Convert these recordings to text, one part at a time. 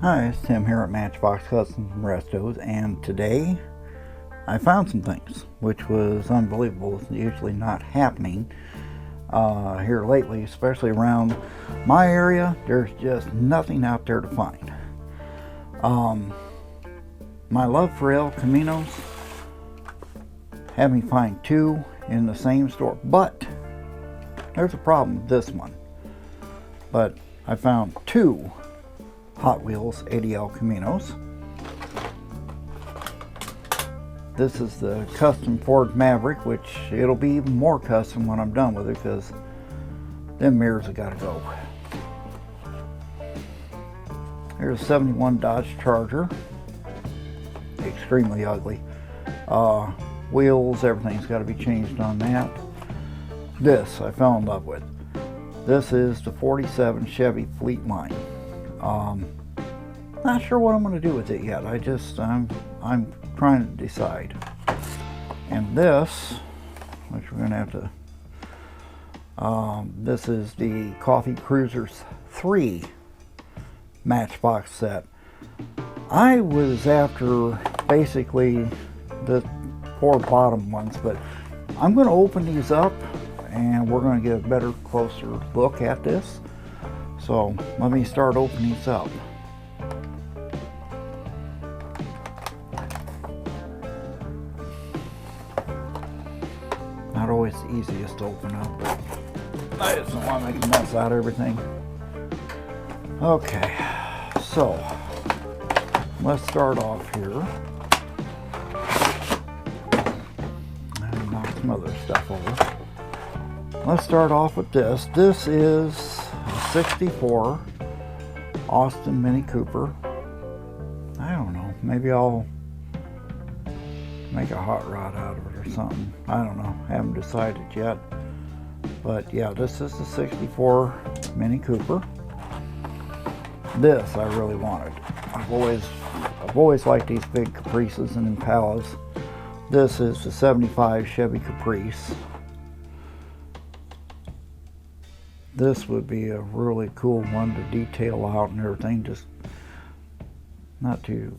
Hi, it's Tim here at Matchbox Custom Restos, and today I found some things, which was unbelievable. It's usually not happening here lately, especially around my area. There's just nothing out there to find. My love for Caminos had me find two in the same store, but there's a problem with this one. But I found two Hot Wheels ADL Caminos. This is the custom Ford Maverick, which it'll be even more custom when I'm done with it because them mirrors have got to go. Here's a 71 Dodge Charger. Extremely ugly. Wheels, everything's got to be changed on that. This I fell in love with. This is the 47 Chevy Fleet Line. Not sure what I'm going to do with it yet. I'm trying to decide. And this, which we're going to have to, this is the Coffee Cruisers 3 Matchbox set. I was after basically the 4 bottom ones, but I'm going to open these up and we're going to get a better, closer look at this. So let me start opening these up. Not always the easiest to open up, but I just don't want to make a mess out of everything. Okay, so let's start off here. And knock some other stuff over. Let's start off with this. This is a 64 Austin Mini Cooper. I don't know, maybe I'll make a hot rod out of it or something. I don't know, haven't decided yet. But yeah, this is the 64 Mini Cooper. This I really wanted. I've always liked these big Caprices and Impalas. This is the 75 Chevy Caprice. This would be a really cool one to detail out and everything. Just not too.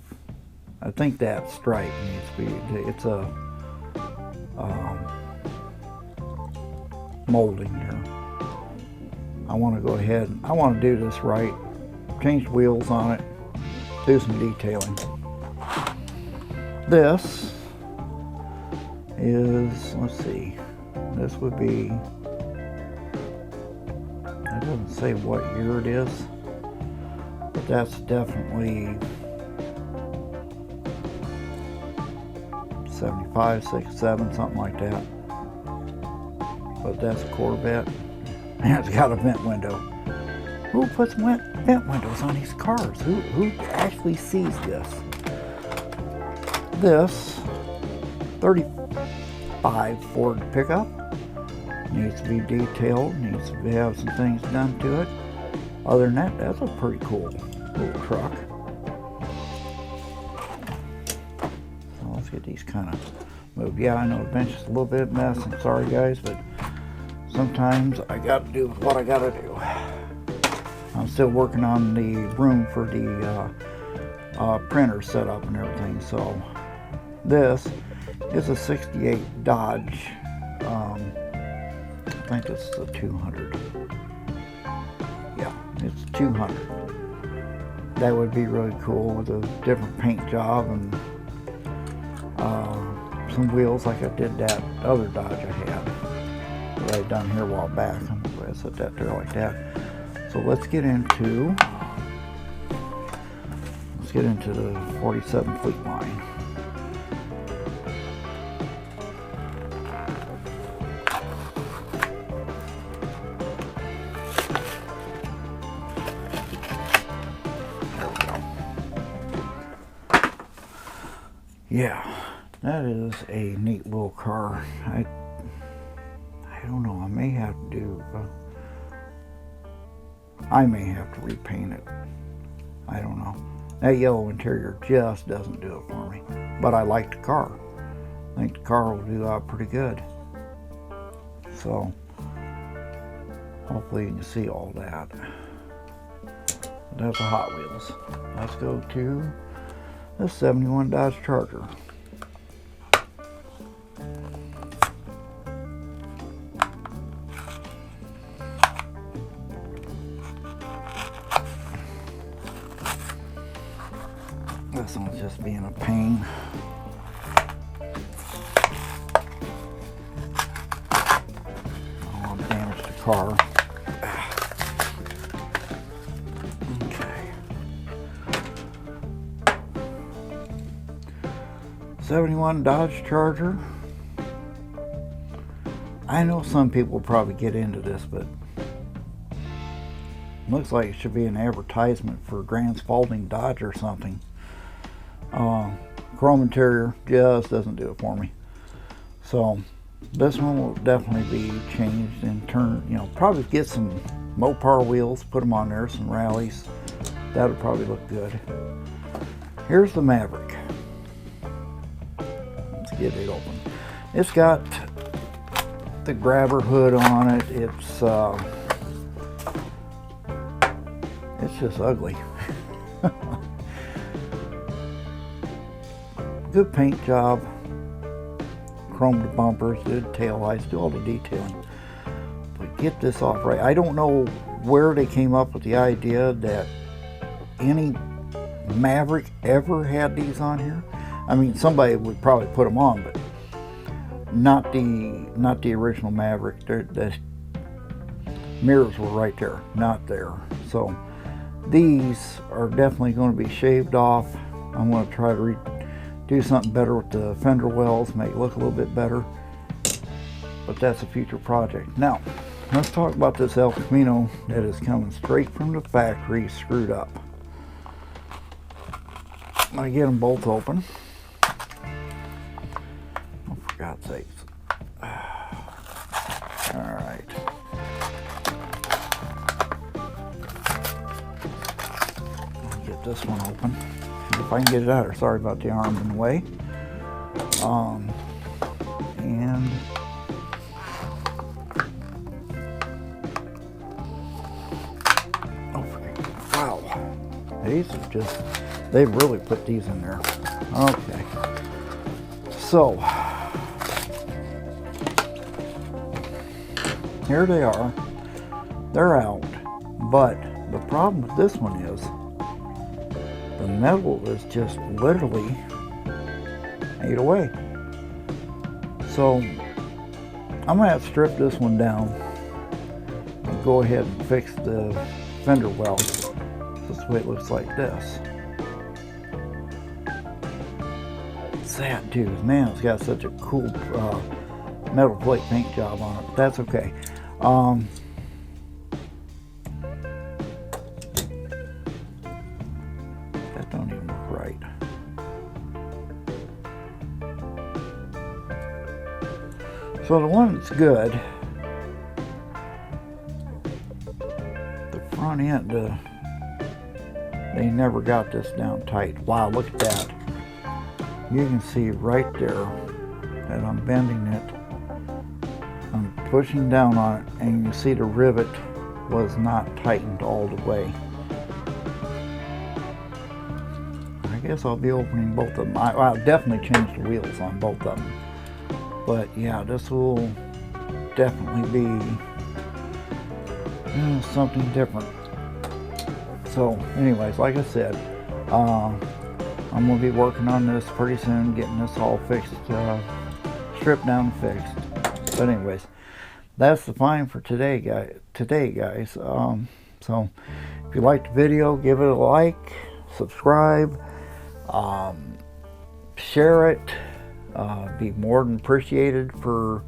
I think that stripe needs to be. It's a molding here. I want to go ahead. I want to do this right. Change the wheels on it. Do some detailing. This is. Let's see. This would be. It doesn't say what year it is, but that's definitely 75, 67, something like that. But that's a Corvette, and it's got a vent window. Who puts vent windows on these cars? Who actually sees this? This 35 Ford pickup. Needs to be detailed, needs to have some things done to it. Other than that, that's a pretty cool little truck. So let's get these kind of moved. Yeah, I know the bench is a little bit of a mess. I'm sorry guys, but sometimes I got to do what I got to do. I'm still working on the room for the printer setup and everything. So this is a 68 Dodge. I think it's the 200. Yeah, it's 200. That would be really cool with a different paint job and some wheels like I did that other Dodge I had that I done here a while back. I'm going to set that there like that. So let's get into the 47 Fleet Line. Yeah, that is a neat little car. I don't know. I may have to repaint it. I don't know. That yellow interior just doesn't do it for me. But I like the car. I think the car will do pretty good. So hopefully you can see all that. That's a Hot Wheels. Let's go to the 71 Dodge Charger. This one's just being a pain. Oh, damaged the car. Okay. 71 Dodge Charger. I know some people probably get into this, but looks like it should be an advertisement for Grand Spalding Dodge or something. Chrome interior just doesn't do it for me. So this one will definitely be changed and turned, you know, probably get some Mopar wheels, put them on there, some rallies. That would probably look good. Here's the Maverick. Let's get it open. It's got the grabber hood on it. It's just ugly. Good paint job. Chromed bumpers, did tail lights, do all the detailing. But get this off right. I don't know where they came up with the idea that any Maverick ever had these on here. I mean, somebody would probably put them on, but not the original Maverick. The mirrors were right there, not there. So these are definitely going to be shaved off. I'm going to try to do something better with the fender wells, make it look a little bit better, but that's a future project. Now let's talk about this El Camino that is coming straight from the factory, screwed up. I get them both open. Oh, for God's sakes. All right. I'll get this one open. If I can get it out here. Sorry about the arm in the way. And oh, wow, these are just, they've really put these in there. Okay, so here they are. They're out, but the problem with this one is the metal is just literally ate away. So I'm gonna have to strip this one down and go ahead and fix the fender well. This way it looks like this. Sad too, man, it's got such a cool metal plate paint job on it, but that's okay. That don't even look right. So the one that's good, the front end, they never got this down tight. Wow, look at that. You can see right there that I'm bending it. I'm pushing down on it, and you can see the rivet was not tightened all the way. I guess I'll be opening both of them. I'll definitely change the wheels on both of them. But yeah, this will definitely be something different. So anyways, like I said, I'm going to be working on this pretty soon, getting this all fixed, stripped down and fixed. But anyways, that's the find for today, guys. So if you liked the video, give it a like, subscribe, share it. Be more than appreciated for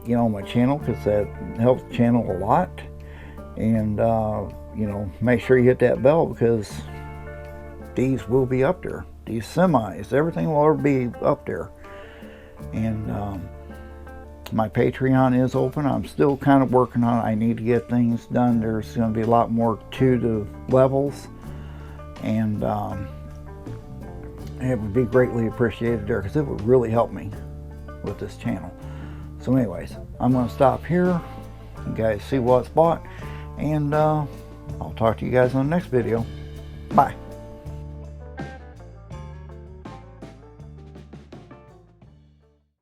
you know, my channel, because that helps the channel a lot. And you know, make sure you hit that bell, because these will be up there. These semis, everything will be up there. And my Patreon is open. I'm still kind of working on it. I need to get things done. There's going to be a lot more to the levels, and it would be greatly appreciated there, because it would really help me with this channel. So anyways, I'm going to stop here. You guys see what's bought, and I'll talk to you guys on the next video. Bye.